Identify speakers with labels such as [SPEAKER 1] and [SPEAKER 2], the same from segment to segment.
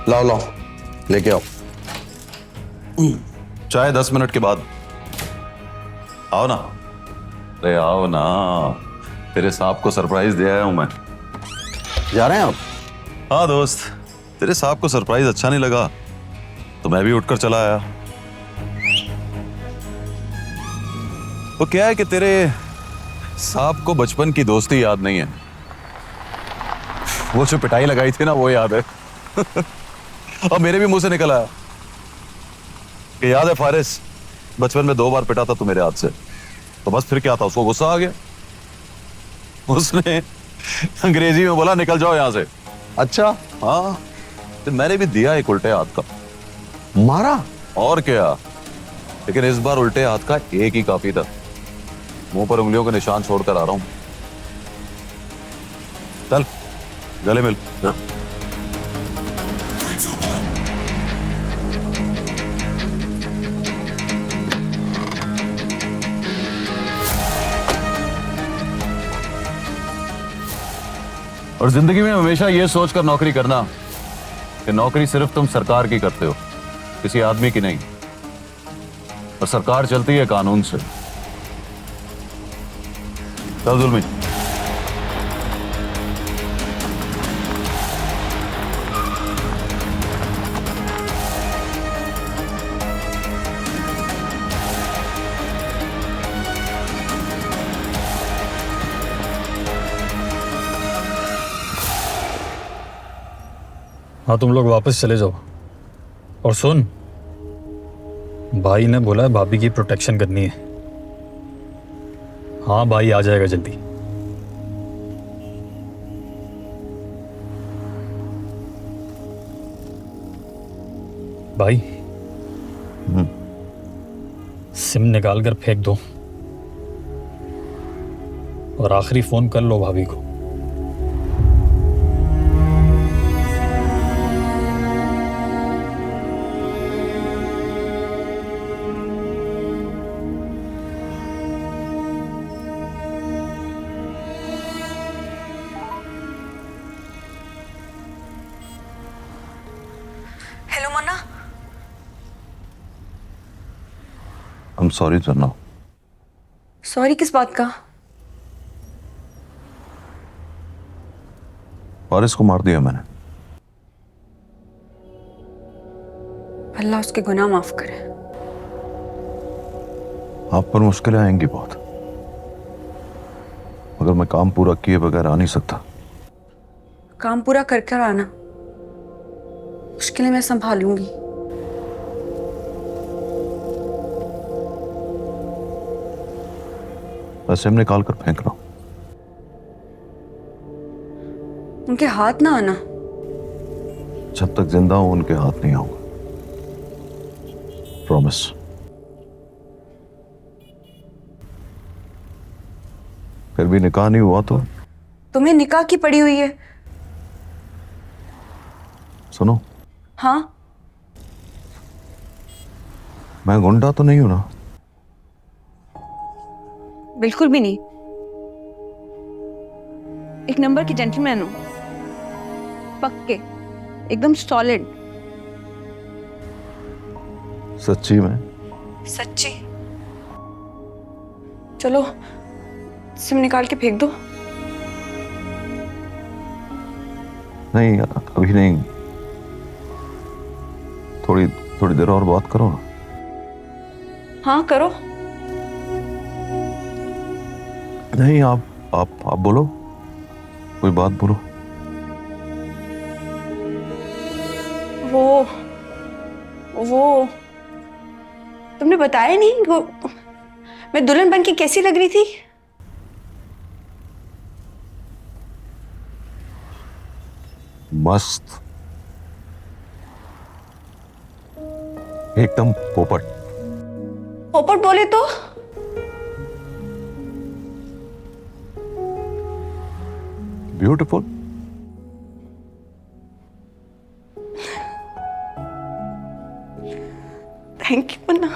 [SPEAKER 1] लाओ लाओ, लेके आओ।
[SPEAKER 2] चाहे 10 मिनट के बाद। आओ ना, अरे आओ ना, तेरे साहब को सरप्राइज दे आया हूं मैं।
[SPEAKER 1] जा रहे हैं आप?
[SPEAKER 2] हाँ दोस्त, तेरे साहब को सरप्राइज अच्छा नहीं लगा तो मैं भी उठकर चला आया। तो क्या है कि तेरे साहब को बचपन की दोस्ती याद नहीं है, वो जो पिटाई लगाई थी ना वो याद है। और मेरे भी मुंह से निकल आया कि याद है फारिस, बचपन में 2 बार पिटा था तू मेरे हाथ से। तो बस फिर क्या था, उसको गुस्सा आ गया, उसने अंग्रेजी में बोला निकल जाओ यहां से।
[SPEAKER 1] अच्छा,
[SPEAKER 2] हाँ, तो मैंने भी दिया एक उल्टे हाथ का।
[SPEAKER 1] मारा?
[SPEAKER 2] और क्या, लेकिन इस बार उल्टे हाथ का एक ही काफी था। मुंह पर उंगलियों के निशान छोड़कर आ रहा हूं। चल गले मिल। और जिंदगी में हमेशा यह सोचकर नौकरी करना कि नौकरी सिर्फ तुम सरकार की करते हो, किसी आदमी की नहीं। और सरकार चलती है कानून से। चल जुल्मी।
[SPEAKER 3] हाँ, तुम लोग वापस चले जाओ। और सुन, भाई ने बोला है भाभी की प्रोटेक्शन करनी है। हाँ, भाई आ जाएगा जल्दी। भाई, सिम निकाल कर फेंक दो और आखिरी फोन कर लो भाभी को।
[SPEAKER 4] Hello Manna.
[SPEAKER 2] I'm sorry Zanna।
[SPEAKER 4] Sorry किस बात का?
[SPEAKER 2] फारिस को मार दिया मैंने।
[SPEAKER 4] अल्लाह उसके गुनाह माफ करे।
[SPEAKER 2] आप पर मुश्किलें आएंगी बहुत, मगर मैं काम पूरा किए बगैर आ नहीं सकता।
[SPEAKER 4] काम पूरा कर कर आना, मुश्किलें मैं संभालूंगी।
[SPEAKER 2] वैसे हम निकाल कर फेंक रहा हूं।
[SPEAKER 4] उनके हाथ ना आना।
[SPEAKER 2] जब तक जिंदा हूं उनके हाथ नहीं आऊंगा, प्रॉमिस। फिर भी निकाह नहीं हुआ तो?
[SPEAKER 4] तुम्हें निकाह की पड़ी हुई है।
[SPEAKER 2] सुनो,
[SPEAKER 4] हाँ,
[SPEAKER 2] मैं गुंडा तो नहीं हूं ना?
[SPEAKER 4] बिल्कुल भी नहीं। एक नंबर की जेंटलमैन हूं, पक्के, एकदम सॉलिड।
[SPEAKER 2] सच्ची में?
[SPEAKER 4] सच्ची। चलो सिम निकाल के फेंक दो।
[SPEAKER 2] नहीं अभी नहीं, थोड़ी थोड़ी देर और बात करो ना।
[SPEAKER 4] हाँ करो।
[SPEAKER 2] नहीं आप बोलो, कोई बात बोलो।
[SPEAKER 4] वो तुमने बताया नहीं वो मैं दुल्हन बन के कैसी लग रही थी?
[SPEAKER 2] मस्त, एकदम पोपट।
[SPEAKER 4] पोपट बोले तो?
[SPEAKER 2] ब्यूटीफुल।
[SPEAKER 4] थैंक यू मन्ना।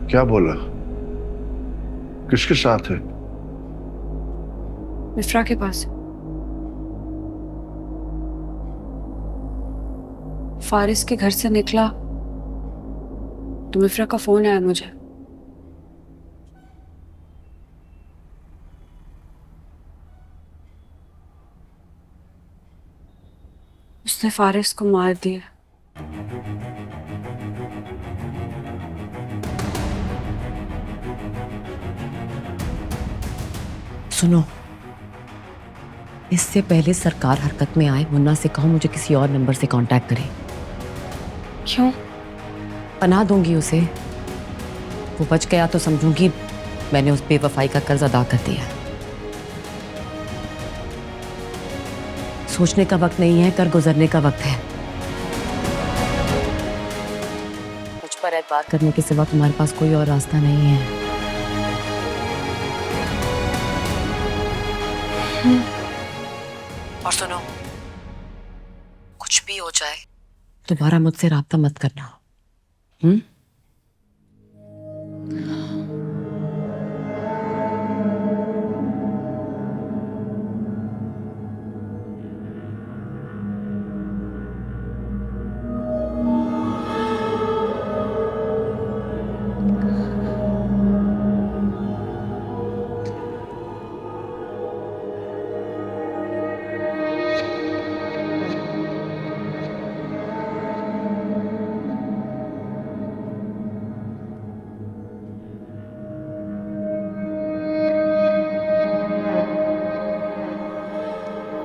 [SPEAKER 5] क्या बोला? किसके साथ है?
[SPEAKER 4] मिफ्रा के पास। फारिस के घर से निकला तो मिफ्रा का फोन आया मुझे। उसने फारिस को मार दिया।
[SPEAKER 6] सुनो, इससे पहले सरकार हरकत में आए, मुन्ना से कहो मुझे किसी और नंबर से कांटेक्ट करे।
[SPEAKER 4] क्यों?
[SPEAKER 6] पनाह दूंगी उसे। वो बच गया तो समझूंगी मैंने उस बेवफाई का कर्ज अदा कर दिया। सोचने का वक्त नहीं है, कर गुजरने का वक्त है। मुझ पर एतबार करने के सिवा तुम्हारे पास कोई और रास्ता नहीं है। और सुनो, कुछ भी हो जाए दोबारा मुझसे राब्ता मत करना।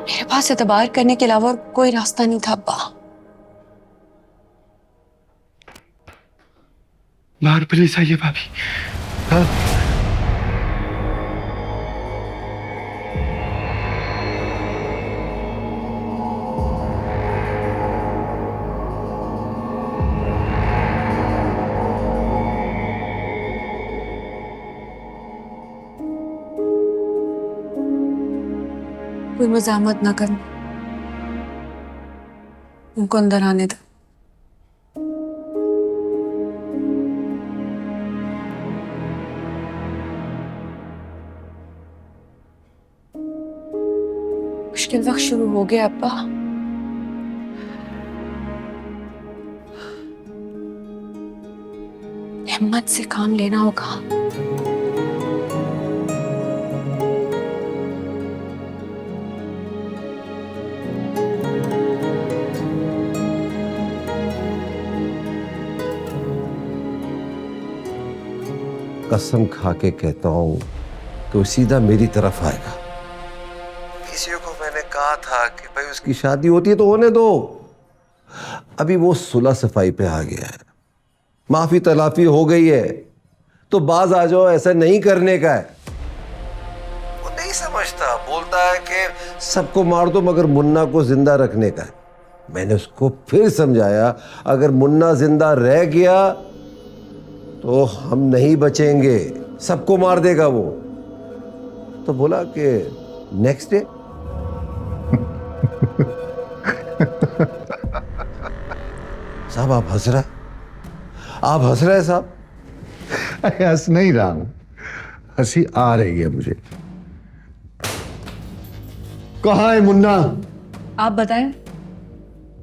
[SPEAKER 4] मेरे पास एतबार करने के अलावा और कोई रास्ता नहीं था अब्बा।
[SPEAKER 5] बाहर पुलिस आई है भाभी। हाँ?
[SPEAKER 4] कोई मज़ामत ना करना, उनको अंदर आने दो। मुश्किल वक्त शुरू हो गया अब्बा। हिम्मत से काम लेना होगा।
[SPEAKER 1] कसम खा के कहता हूं कि वो सीधा मेरी तरफ आएगा। किसी को मैंने कहा था कि भाई उसकी शादी होती है तो होने दो। अभी वो सुलह सफाई पे आ गया है, माफी तलाफी हो गई है, तो बाज आ जाओ, ऐसा नहीं करने का है। वो नहीं समझता, बोलता है कि सबको मार दो मगर मुन्ना को जिंदा रखने का है। मैंने उसको फिर समझाया, अगर मुन्ना जिंदा रह गया तो हम नहीं बचेंगे, सबको मार देगा वो। तो बोला कि नेक्स्ट डे। साहब आप हंस रहे, आप हंस रहे साहब?
[SPEAKER 5] हंस नहीं रहा हूं, हंसी आ रही है मुझे। कहाँ है मुन्ना?
[SPEAKER 4] आप बताएं,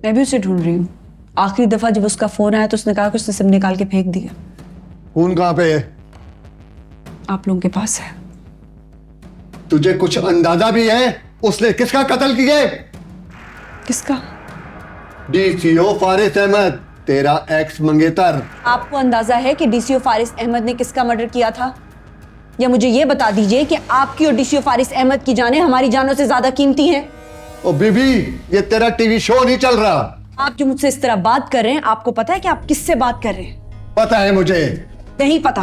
[SPEAKER 4] मैं भी उसे ढूंढ रही हूँ। आखिरी दफा जब उसका फोन आया तो उसने कहा कि उसने सिम निकाल के फेंक दिया।
[SPEAKER 5] फोन कहाँ पे है?
[SPEAKER 4] आप लोगों के पास है।
[SPEAKER 5] तुझे कुछ अंदाजा भी है उसने किसका कत्ल किया?
[SPEAKER 4] किसका?
[SPEAKER 5] डीसीओ फारिस अहमद, तेरा एक्स मंगेतर।
[SPEAKER 4] आपको अंदाजा है कि डीसीओ फारिस अहमद ने किसका मर्डर किया था? या मुझे ये बता दीजिए कि आपकी और डीसीओ फारिस अहमद की जानें हमारी जानों से ज्यादा कीमती हैं।
[SPEAKER 5] ओ बीबी, ये तेरा टीवी शो नहीं चल रहा।
[SPEAKER 4] आप जो मुझसे इस तरह बात कर रहे हैं, आपको पता है कि आप किससे बात कर रहे हैं?
[SPEAKER 5] पता है मुझे।
[SPEAKER 4] नहीं पता।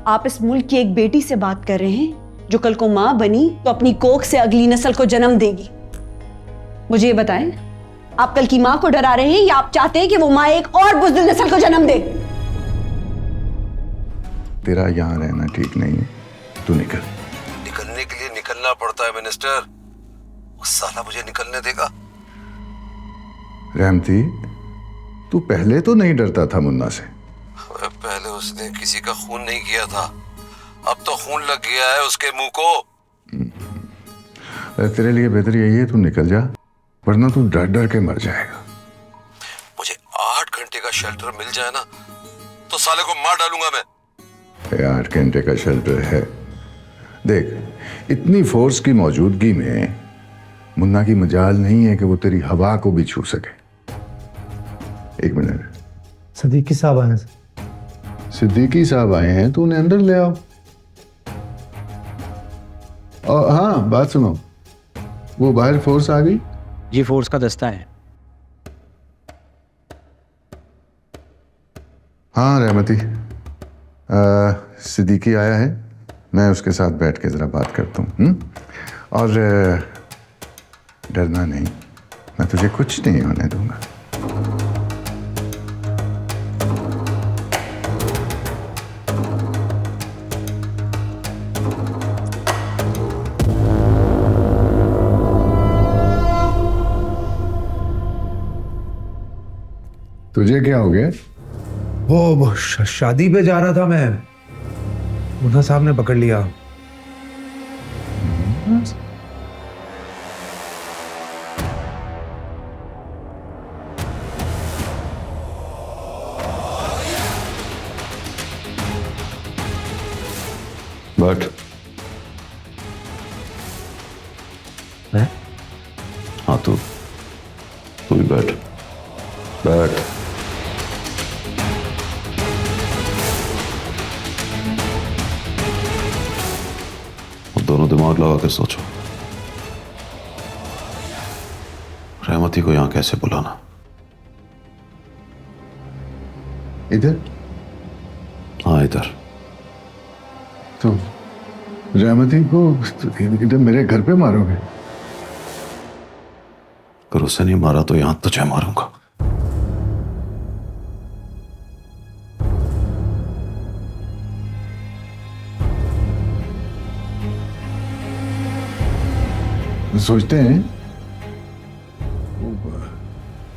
[SPEAKER 4] आप इस मुल्क की एक बेटी से बात कर रहे हैं जो कल को मां बनी तो अपनी कोख से अगली नस्ल को जन्म देगी। मुझे ये बताएं, आप कल की मां को डरा रहे हैं या आप चाहते हैं कि वो मां एक और बुज़दिल नस्ल को जन्म दे?
[SPEAKER 5] तेरा यहां रहना ठीक नहीं है, तू निकल।
[SPEAKER 1] निकलने के लिए निकलना पड़ता है मिनिस्टर। उस साला मुझे निकलने देगा?
[SPEAKER 5] रहमती, तू पहले तो नहीं डरता था मुन्ना से?
[SPEAKER 1] पहले उसने किसी का खून नहीं किया था, अब तो खून लग गया है उसके मुंह को।
[SPEAKER 7] तेरे लिए बेहतर यही है तू निकल जा, वरना तू डर डर के मर जाएगा।
[SPEAKER 1] मुझे 8 घंटे का शेल्टर मिल जाए ना तो साले को मार डालूंगा मैं।
[SPEAKER 7] 8 घंटे का शेल्टर है। देख, इतनी फोर्स की मौजूदगी में मुन्ना की मजाल नहीं है कि वो तेरी हवा को भी छू सके। 1 मिनट।
[SPEAKER 8] सदीकी साहब आए हैं।
[SPEAKER 7] सिद्दीकी साहब आए हैं तो उन्हें अंदर ले आओ। और हाँ, बात सुनो, वो बाहर फोर्स आ गई?
[SPEAKER 8] जी फोर्स का दस्ता है।
[SPEAKER 7] हाँ रहमती, सिद्दीकी आया है, मैं उसके साथ बैठ के जरा बात करता हूँ। और डरना नहीं, मैं तुझे कुछ नहीं होने दूंगा। तुझे क्या हो गया?
[SPEAKER 8] वो शादी पे जा रहा था मैं, मुन्ना साहब ने पकड़ लिया।
[SPEAKER 2] बैठ।
[SPEAKER 8] मैं?
[SPEAKER 2] हाँ तू भी बैठ। बैठ। दोनों दिमाग लगा के सोचो, रहमती को यहां कैसे बुलाना।
[SPEAKER 7] इधर?
[SPEAKER 2] हाँ इधर।
[SPEAKER 7] तो रहमती को इधर मेरे घर पे मारोगे?
[SPEAKER 2] अगर उसे नहीं मारा तो यहां तुझे मारूंगा।
[SPEAKER 7] सोचते हैं,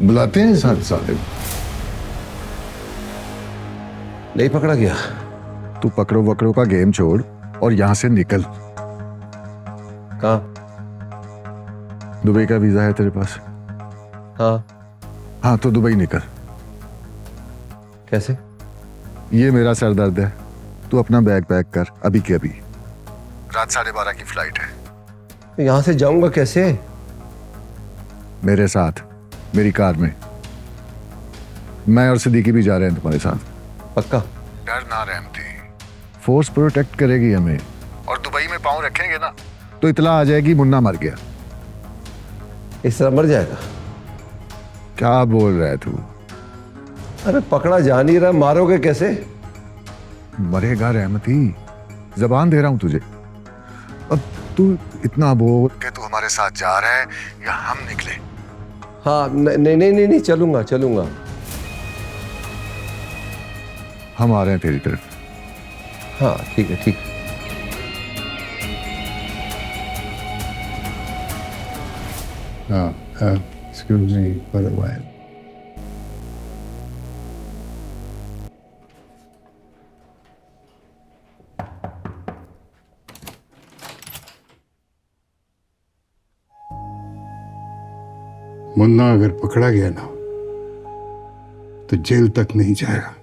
[SPEAKER 7] बुलाते हैं साथ साथ।
[SPEAKER 1] नहीं पकड़ा गया।
[SPEAKER 7] तू पकड़ो वकड़ो का गेम छोड़ और यहां से निकल।
[SPEAKER 1] कहाँ?
[SPEAKER 7] दुबई का वीजा है तेरे पास?
[SPEAKER 1] हाँ।
[SPEAKER 7] हाँ तो दुबई निकल।
[SPEAKER 1] कैसे?
[SPEAKER 7] ये मेरा सर दर्द है, तू अपना बैग पैक कर अभी के अभी। रात 12:30 की फ्लाइट है।
[SPEAKER 1] यहां से जाऊंगा कैसे?
[SPEAKER 7] मेरे साथ, मेरी कार में। मैं और सिद्दीकी भी जा रहे हैं तुम्हारे साथ।
[SPEAKER 1] पक्का?
[SPEAKER 7] डर ना रहमती, फोर्स प्रोटेक्ट करेगी हमें। और दुबई में पांव रखेंगे ना तो इतला आ जाएगी मुन्ना मर गया।
[SPEAKER 1] इस तरह मर जाएगा?
[SPEAKER 7] क्या बोल रहा है तू?
[SPEAKER 1] अरे पकड़ा जा नहीं रहा, मारोगे कैसे?
[SPEAKER 7] मरेगा रहमती, जबान दे रहा हूं तुझे। अब तू इतना बोल के तू हमारे साथ जा रहा है या हम निकले?
[SPEAKER 1] हाँ नहीं नहीं नहीं नहीं, चलूंगा चलूंगा।
[SPEAKER 7] हम आ रहे हैं तेरी तरफ।
[SPEAKER 1] हाँ ठीक है ठीक है।
[SPEAKER 7] Excuse me for a while.
[SPEAKER 5] Munna अगर पकड़ा गया ना तो जेल तक नहीं जाएगा,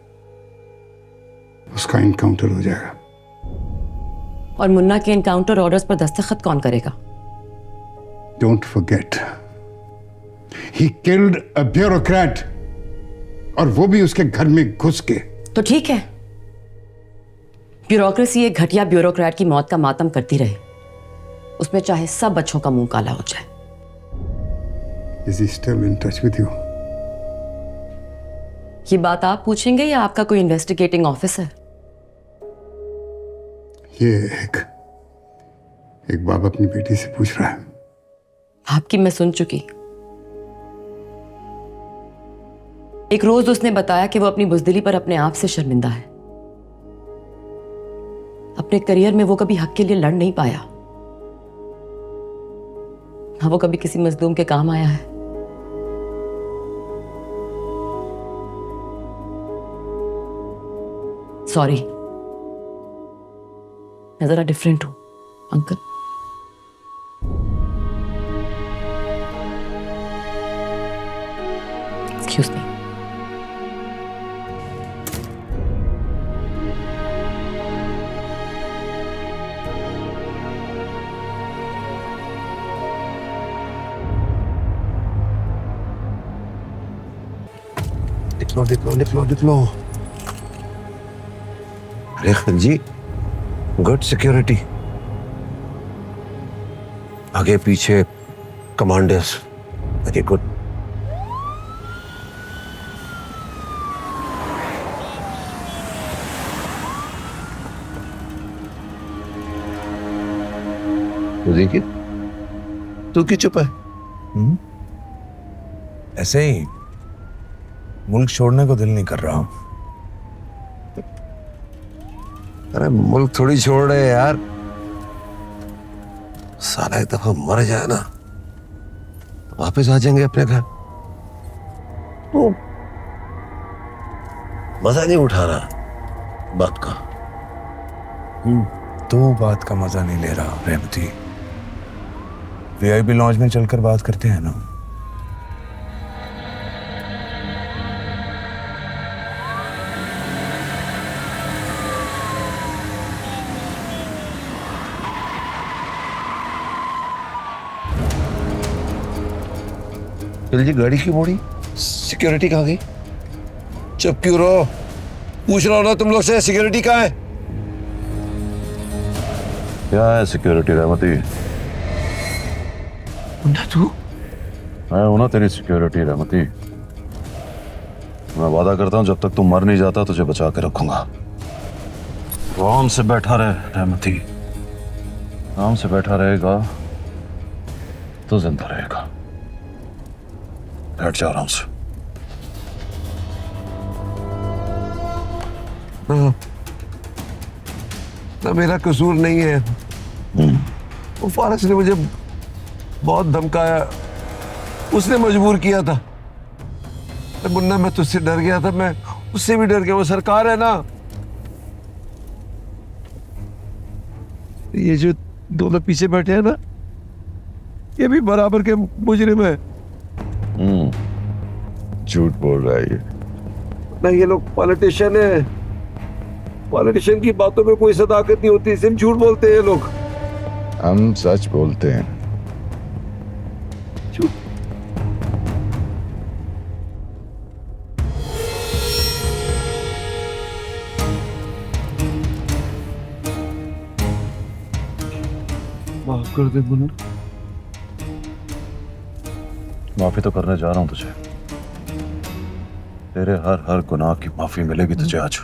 [SPEAKER 5] उसका इनकाउंटर हो जाएगा।
[SPEAKER 6] और मुन्ना के इनकाउंटर ऑर्डर्स पर दस्तखत कौन करेगा?
[SPEAKER 5] Don't forget, he killed a bureaucrat, और वो भी उसके घर में घुस के।
[SPEAKER 6] तो ठीक है, ब्यूरोक्रेसी एक घटिया ब्यूरोक्रेट की मौत का मातम करती रहे, उसमें चाहे सब बच्चों का मुंह काला हो जाए।
[SPEAKER 5] Is he still in touch with you?
[SPEAKER 6] ये बात आप पूछेंगे या आपका कोई इन्वेस्टिगेटिंग ऑफिसर?
[SPEAKER 5] ये एक बाप अपनी बेटी से पूछ रहा है।
[SPEAKER 6] आपकी मैं सुन चुकी। एक रोज उसने बताया कि वो अपनी बुजदिली पर अपने आप से शर्मिंदा है। अपने करियर में वो कभी हक के लिए लड़ नहीं पाया, ना वो कभी किसी मजलूम के काम आया है। सॉरी, मैं जरा डिफरेंट हूं अंकल। Excuse me.
[SPEAKER 1] निकलो। अरे खलजी, गुड सिक्योरिटी, आगे पीछे कमांडर्स, वेरी गुड। देखिए, तू क्यों चुप है?
[SPEAKER 8] ऐसे ही मुल्क छोड़ने को दिल नहीं कर रहा हूं।
[SPEAKER 1] अरे मुल्क थोड़ी छोड़ रहे हैं यार, साला एक दफा मर जाए ना तो वापस आ जाएंगे अपने घर। तो मजा नहीं उठा रहा बात का।
[SPEAKER 8] तू बात का मजा नहीं ले रहा रहमती। वीआईपी लॉन्च में चलकर बात करते हैं ना।
[SPEAKER 1] जी गाड़ी क्यों मोड़ी? सिक्योरिटी कहाँ गई? चुप क्यों रहो? पूछ रहा हूं ना तुम लोग से, सिक्योरिटी कहाँ है?
[SPEAKER 2] क्या है सिक्योरिटी रहमती?
[SPEAKER 1] मुन्ना तू?
[SPEAKER 2] मैं हूं ना तेरी सिक्योरिटी रहमती। मैं वादा करता हूं जब तक तू मर नहीं जाता तुझे बचा के रखूंगा। आराम से बैठा रहे रहमती, आराम से बैठा रहेगा तो जिंदा रहेगा। बैठ जा आराम से।
[SPEAKER 1] ना मेरा कसूर नहीं है, वो फारस ने मुझे बहुत धमकाया, उसने मजबूर किया था। मुन्ना मैं तुझसे डर गया था, मैं उससे भी डर गया। वो सरकार है ना, ये जो दोनों पीछे बैठे हैं ना, ये भी बराबर के मुजरिम है।
[SPEAKER 2] झूठ बोल रहा है ये।
[SPEAKER 1] ना ये लोग पॉलिटिशियन है, पॉलिटिशियन की बातों में कोई सदाकत नहीं होती, सिर्फ झूठ बोलते हैं ये लोग।
[SPEAKER 7] हम सच बोलते हैं।
[SPEAKER 1] झूठ। माफ कर दे मुन्ना।
[SPEAKER 2] माफी तो करने जा रहा हूं तुझे। तेरे हर गुनाह की माफी मिलेगी तुझे आज।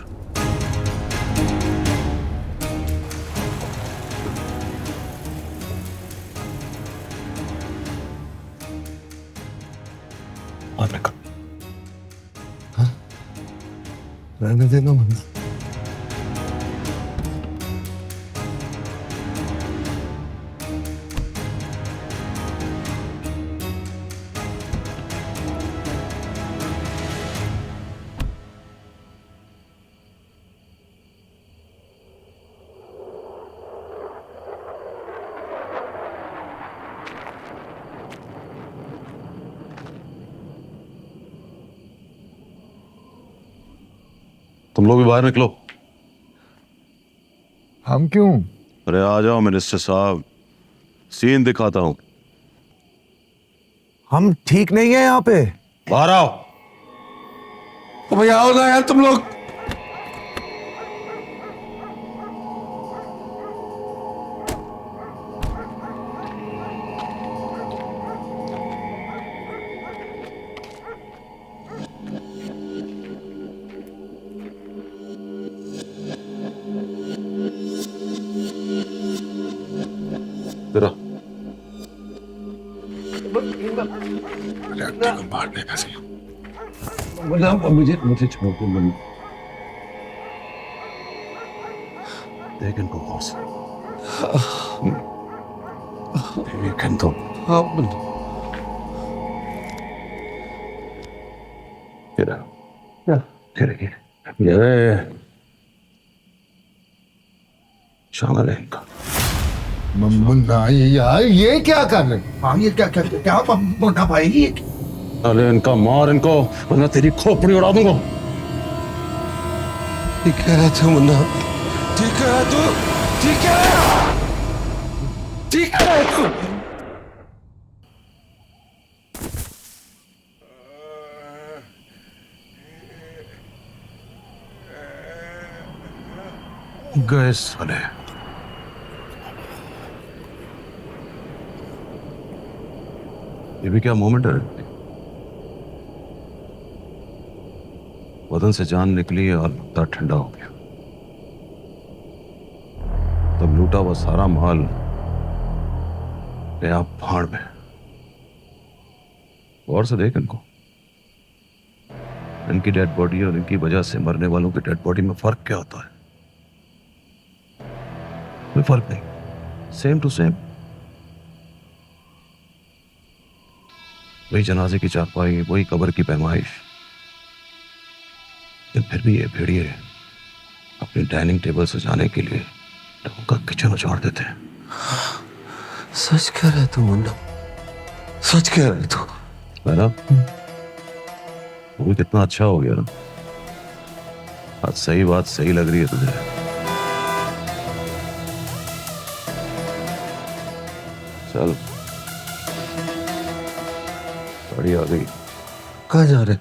[SPEAKER 1] रहने देना मुन्ना।
[SPEAKER 2] तुम लोग भी बाहर निकलो।
[SPEAKER 7] हम क्यों?
[SPEAKER 2] अरे आ जाओ मिनिस्टर साहब, सीन दिखाता हूं।
[SPEAKER 8] हम ठीक नहीं है यहाँ पे।
[SPEAKER 2] बाहर आओ।
[SPEAKER 1] तो भैया आओ ना यार तुम लोग।
[SPEAKER 2] तेरा
[SPEAKER 7] मारने का सी।
[SPEAKER 1] मुझे छोड़ दो मुन्ना।
[SPEAKER 2] देख इनको बॉस।
[SPEAKER 1] तो हाँ मुन्ना।
[SPEAKER 2] तेरा
[SPEAKER 1] क्या करेंगे? शामिल है इनका।
[SPEAKER 7] मुन्ना यार ये क्या कर रहे?
[SPEAKER 8] हाँ ये क्या क्या क्या मुन्ना भाई ये
[SPEAKER 2] अरे इनका मार इनको, वरना तेरी खोपड़ी उड़ा दूंगा।
[SPEAKER 1] ठीक कह रहे थे मुन्ना, ठीक कह रहे तू, ठीक कह रहे, ठीक कह रहे तू।
[SPEAKER 2] गए साले। ये भी क्या मोमेंट है? बदन से जान निकली और लुटा ठंडा हो गया। तब लूटा हुआ सारा माल गया भाड़ में। गौर से देख इनको, इनकी डेड बॉडी और इनकी वजह से मरने वालों की डेड बॉडी में फर्क क्या होता है? कोई फर्क नहीं, सेम टू सेम। वही जनाजे की चारपाई, वही कब्र की पैमाइश। लेकिन फिर भी ये भेड़िए अपनी डाइनिंग टेबल सजाने के लिए लोगों का किचन उजाड़ देते हैं।
[SPEAKER 1] सच कह रहे तू मुन्ना, सच कह रहे तू।
[SPEAKER 2] है ना? वो भी कितना अच्छा हो गया ना। आज सही बात सही लग रही है तुझे। चल गाड़ी आ गई।
[SPEAKER 1] कहाँ जा रहे?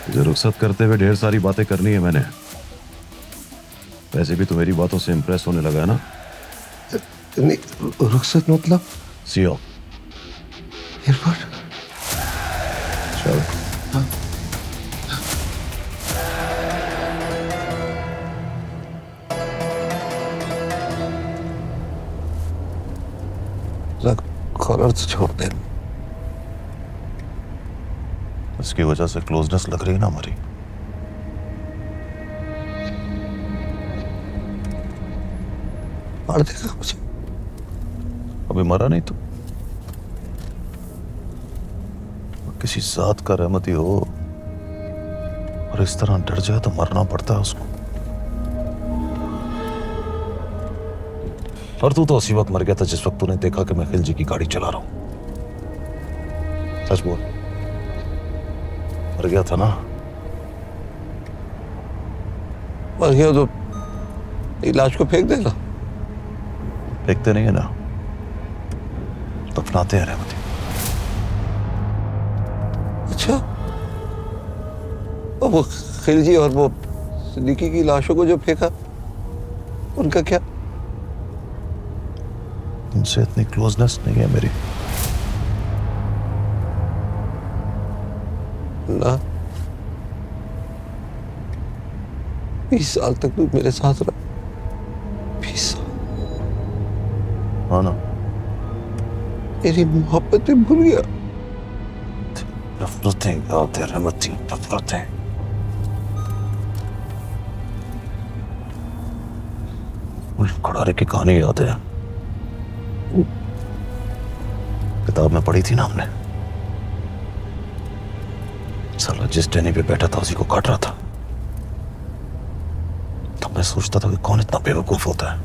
[SPEAKER 2] तुझे रुखसत करते हुए ढेर सारी बातें करनी है मैंने। वैसे भी तो मेरी बातों से इंप्रेस होने लगा है ना।
[SPEAKER 1] नहीं, रुखसत मतलब?
[SPEAKER 2] सी यू
[SPEAKER 1] एयरपोर्ट।
[SPEAKER 2] चल।
[SPEAKER 1] रख, कॉलर तो छोड़ दे।
[SPEAKER 2] इसकी वजह से क्लोजनेस लग रही है ना हमारी।
[SPEAKER 1] मार देगा मुझे।
[SPEAKER 2] अभी मरा नहीं तू। किसी जात का रहमती हो और इस तरह डर जाए तो मरना पड़ता है उसको। और तू तो उसी वक्त मर गया था जिस वक्त तूने देखा कि मैं खिलजी की गाड़ी चला रहा हूं। सच बोल, मर गया था ना?
[SPEAKER 1] मर गया तो लाश को फेंक देगा।
[SPEAKER 2] फेंकते नहीं है ना, दफनाते हैं रहमती।
[SPEAKER 1] अच्छा, और वो खिलजी और वो सिद्दीकी की लाशों को जो फेंका, उनका क्या?
[SPEAKER 2] उनसे इतनी क्लोजनेस नहीं है मेरी।
[SPEAKER 1] ना, 20 साल तक तू मेरे साथ रहा। 20 साल।
[SPEAKER 2] हाँ ना?
[SPEAKER 1] मेरी मोहब्बत में भूल गया।
[SPEAKER 2] नफरतें याद है रहमती, नफरतें। उल्फ खड़ारे की कहानी याद है? किताब में पढ़ी थी ना हमने। साला जिस टहनी पे बैठा था उसी को काट रहा था। तब मैं सोचता था कि कौन इतना बेवकूफ होता है।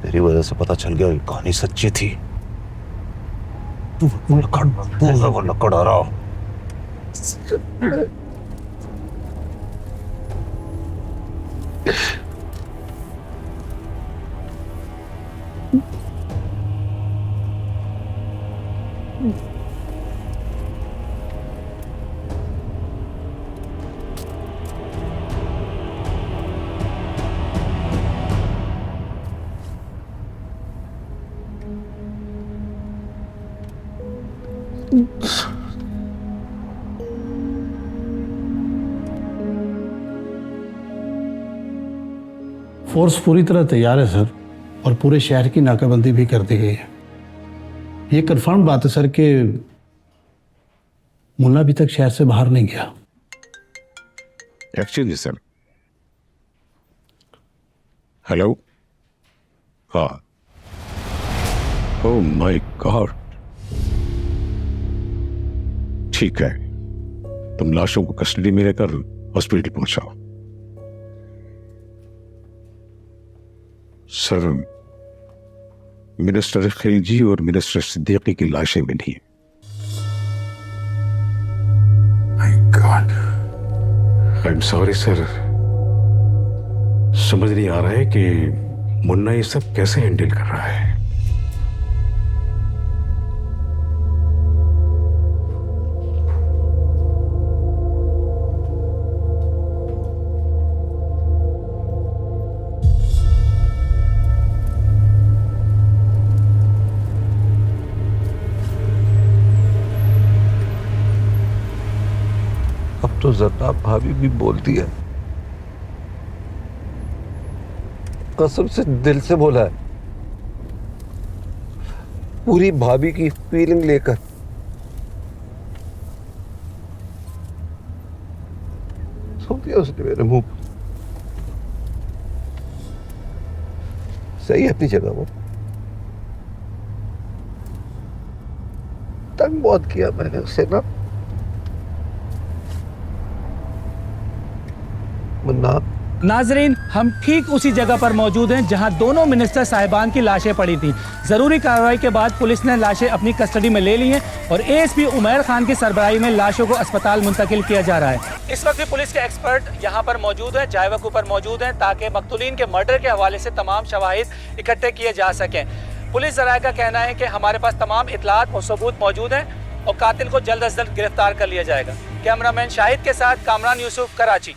[SPEAKER 2] तेरी वजह से पता चल गया कि कहानी सच्ची थी। तू लकड़ आ रहा।
[SPEAKER 9] फोर्स पूरी तरह तैयार है सर, और पूरे शहर की नाकाबंदी भी कर दी गई है। ये कंफर्म बात है सर कि मुन्ना अभी तक शहर से बाहर नहीं गया।
[SPEAKER 5] एक्चुअली सर, हेलो, हाँ, ओह माय गॉड, ठीक है,
[SPEAKER 10] तुम लाशों को कस्टडी में लेकर हॉस्पिटल पहुंचाओ। सर, मिनिस्टर खिलजी और मिनिस्टर सिद्दीकी की लाशें मिली। My God, I am sorry sir. समझ नहीं आ रहा है कि मुन्ना ये सब कैसे हैंडल कर रहा है।
[SPEAKER 1] अब तो जरनाब भाभी भी बोलती है, कसम से दिल से बोला है, पूरी भाभी की फीलिंग लेकर। सो दिया उसने मेरे मुंह पर। सही है अपनी जगह वो, तंग बहुत किया मैंने उससे ना। मुन्ना,
[SPEAKER 11] नाजरीन, हम ठीक उसी जगह पर मौजूद हैं जहां दोनों मिनिस्टर साहिबान की लाशें पड़ी थी। जरूरी कार्रवाई के बाद पुलिस ने लाशें अपनी कस्टडी में ले ली हैं और एएसपी उमैर खान की सरबराही में लाशों को अस्पताल मुंतकिल किया जा रहा है। इस वक्त भी पुलिस के एक्सपर्ट यहां पर मौजूद हैं, जायवा ऊपर मौजूद हैं, ताकि मकतूलीन के मर्डर के हवाले से तमाम शवाहिद इकट्ठे किए जा सकें। पुलिस ज़राए का कहना है कि हमारे पास तमाम इतलात और सबूत मौजूद हैं और कातिल को जल्द अज जल्द गिरफ्तार कर लिया जाएगा। कैमरामैन शाहिद के साथ कामरान यूसुफ, कराची।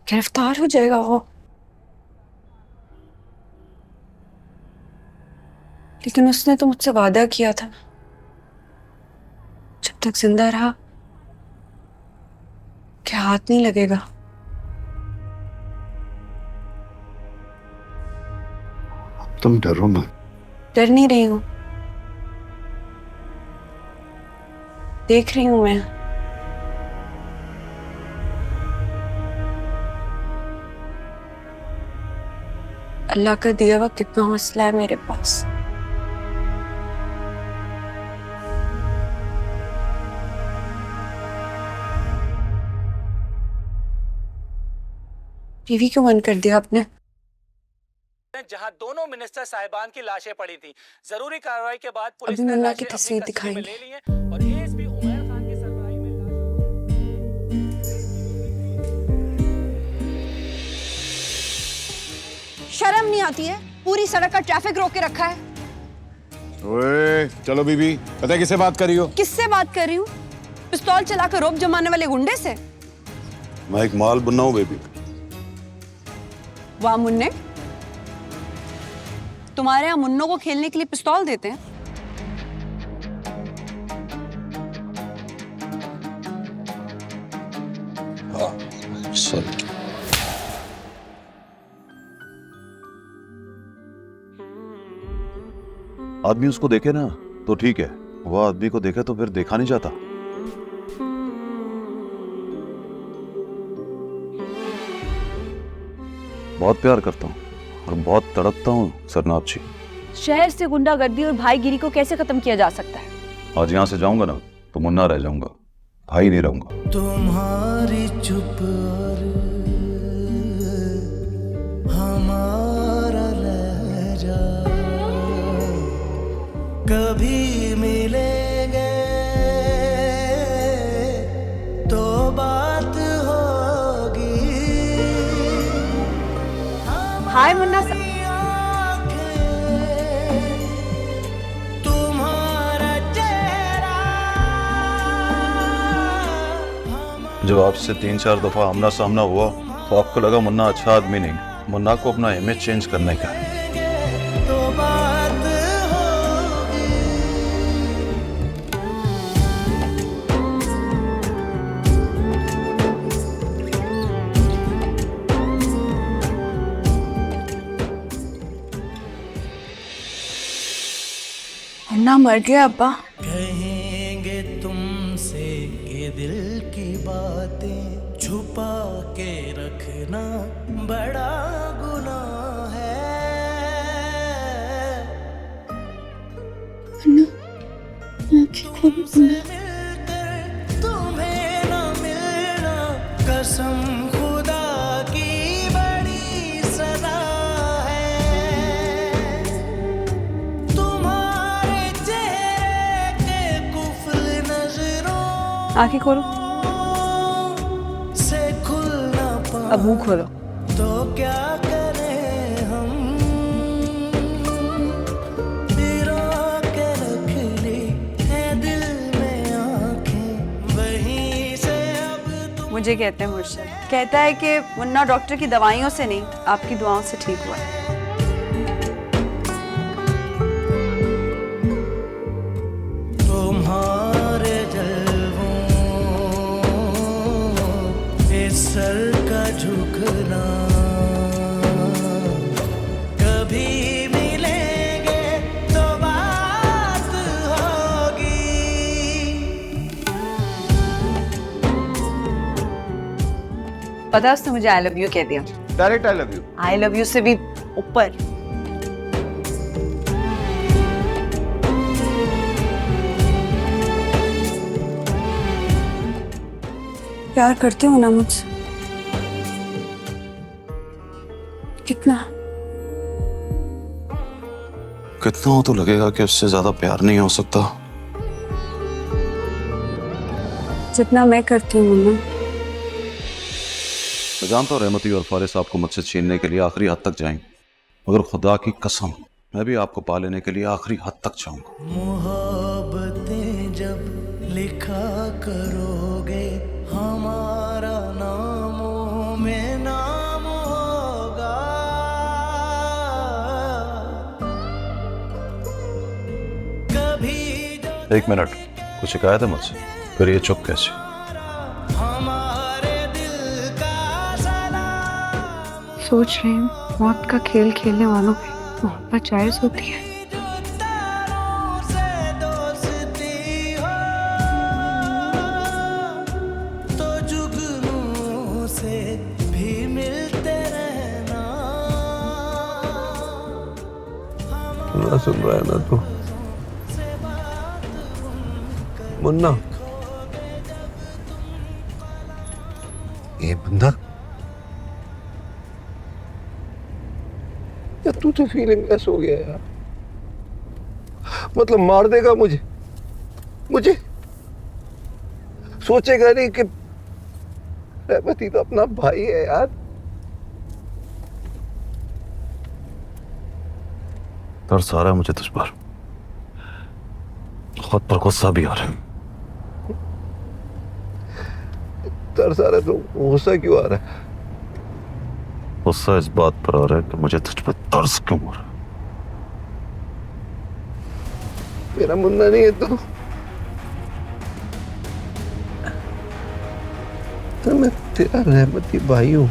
[SPEAKER 4] गिरफ्तार हो जाएगा वो, लेकिन उसने तो मुझसे वादा किया था जब तक जिंदा रहा कि हाथ नहीं लगेगा।
[SPEAKER 5] तुम डरो मत।
[SPEAKER 4] डर नहीं रही हूं, देख रही हूं मैं। अल्लाह का दिया हुआ कितना हौसला है मेरे पास। टीवी क्यों बंद कर दिया आपने?
[SPEAKER 11] जहां दोनों मिनिस्टर साहिबान की लाशें पड़ी थी। जरूरी कार्रवाई के बाद पुलिस
[SPEAKER 4] अभी
[SPEAKER 11] ने
[SPEAKER 4] मुन्ना
[SPEAKER 11] लाशें
[SPEAKER 4] की
[SPEAKER 11] अपनी
[SPEAKER 4] तस्वीर
[SPEAKER 11] कस्टडी में
[SPEAKER 4] दिखाएंगे।
[SPEAKER 11] ले ली हैं और एएसपी उमैर खान की सरबराही में
[SPEAKER 4] शर्म नहीं आती है? पूरी सड़क का ट्रैफिक रोक के रखा है।
[SPEAKER 10] ओए, चलो बीबी, पता है किससे बात कर रही हो?
[SPEAKER 4] किससे बात कर रही हूँ? पिस्तौल चलाकर रोब जमाने वाले गुंडे से?
[SPEAKER 2] मैं एक माल बुनना हूँ बेबी।
[SPEAKER 4] वाह मुन्ने, तुम्हारे यहाँ मुन्नों को खेलने के लिए पिस्तौल देते हैं?
[SPEAKER 2] सॉरी। आदमी उसको देखे ना तो ठीक है, वह आदमी को देखे तो फिर देखा नहीं जाता। बहुत प्यार करता हूँ और बहुत तड़पता हूँ सरनाब जी।
[SPEAKER 4] शहर से गुंडागर्दी और भाईगिरी को कैसे खत्म किया जा सकता है?
[SPEAKER 2] आज यहाँ से जाऊंगा ना तो मुन्ना रह जाऊंगा, भाई नहीं रहूंगा।
[SPEAKER 12] तुम्हारी चुप और हमारा लहजा कभी मिलेंगे तो बात होगी।
[SPEAKER 4] हाय मुन्ना सा...
[SPEAKER 2] जब आपसे 3-4 दफा आमना सामना हुआ तो आपको लगा मुन्ना अच्छा आदमी नहीं, मुन्ना को अपना इमेज चेंज करने का है।
[SPEAKER 12] तो बात
[SPEAKER 4] मुन्ना मर गया अब्बा।
[SPEAKER 12] कहेंगे तुमसे ये दिल की बातें छुपा के रखना बड़ा गुनाह है। तुमसे मिलकर तुम्हें न मिलना कसम खुदा की बड़ी सदा है। तुम्हारे चेहरे के कुफल नजरों
[SPEAKER 4] आंखें खोलो,
[SPEAKER 12] से खुल ना पा
[SPEAKER 4] अब मुंह खोलो।
[SPEAKER 12] तो क्या करें हम, पिरो के रख ली है दिल में आंखें, वहीं से अब तुम।
[SPEAKER 4] मुझे कहते हैं मुर्शिद, कहता है कि मुन्ना डॉक्टर की दवाइयों से नहीं, आपकी दुआओं से ठीक हुआ है।
[SPEAKER 12] तुम्हारे जलवों इस सर का झुकना, कभी मिलेंगे तो बात होगी।
[SPEAKER 4] पता है उसने मुझे आई लव यू कह दिया।
[SPEAKER 1] Direct I love you.
[SPEAKER 4] I love you से भी ऊपर। प्यार करते हो ना मुझसे? कितना?
[SPEAKER 2] कितना हो तो लगेगा कि उससे ज्यादा प्यार नहीं हो सकता।
[SPEAKER 4] जितना मैं करती हूँ मुन्ना।
[SPEAKER 2] मैं जानता हूँ रहमती और फारिस आपको मुझसे छीनने के लिए आखिरी हद तक जाएंगे, मगर खुदा की कसम मैं भी आपको पा लेने के लिए आखिरी हद तक जाऊंगा।
[SPEAKER 12] मोहब्बतें जब लिखा करोगे, हमारा नामों में नाम होगा। कभी जो
[SPEAKER 2] एक मिनट, कुछ शिकायत है मुझसे? फिर ये चुप कैसे?
[SPEAKER 12] हमारे दिल का सलाम।
[SPEAKER 13] सोच रही हूँ मौत का खेल खेलने वालों पे मोहब्बत जायज होती है।
[SPEAKER 12] से दोस्ती हो तो जुगनू से भी मिलते रहना।
[SPEAKER 1] ना सुन रहा है ना तू मुन्ना? ये बंदा या तू तो फीलिंगलेस हो गया यार, मतलब मार देगा मुझे, मुझे सोचेगा नहीं कि रहमती तो अपना भाई है यार।
[SPEAKER 2] तरस आ रहा है मुझे तुझ पर, खुद पर गुस्सा भी आ रहा है।
[SPEAKER 1] तरस आ रहा है तो गुस्सा क्यों आ रहा है?
[SPEAKER 2] गुस्सा इस बात पर आ रहा है कि मुझे तुझ पर तरस क्यों हो रहा है।
[SPEAKER 1] मेरा मुन्ना नहीं है तो मैं तेरा रहमती भाई हूं।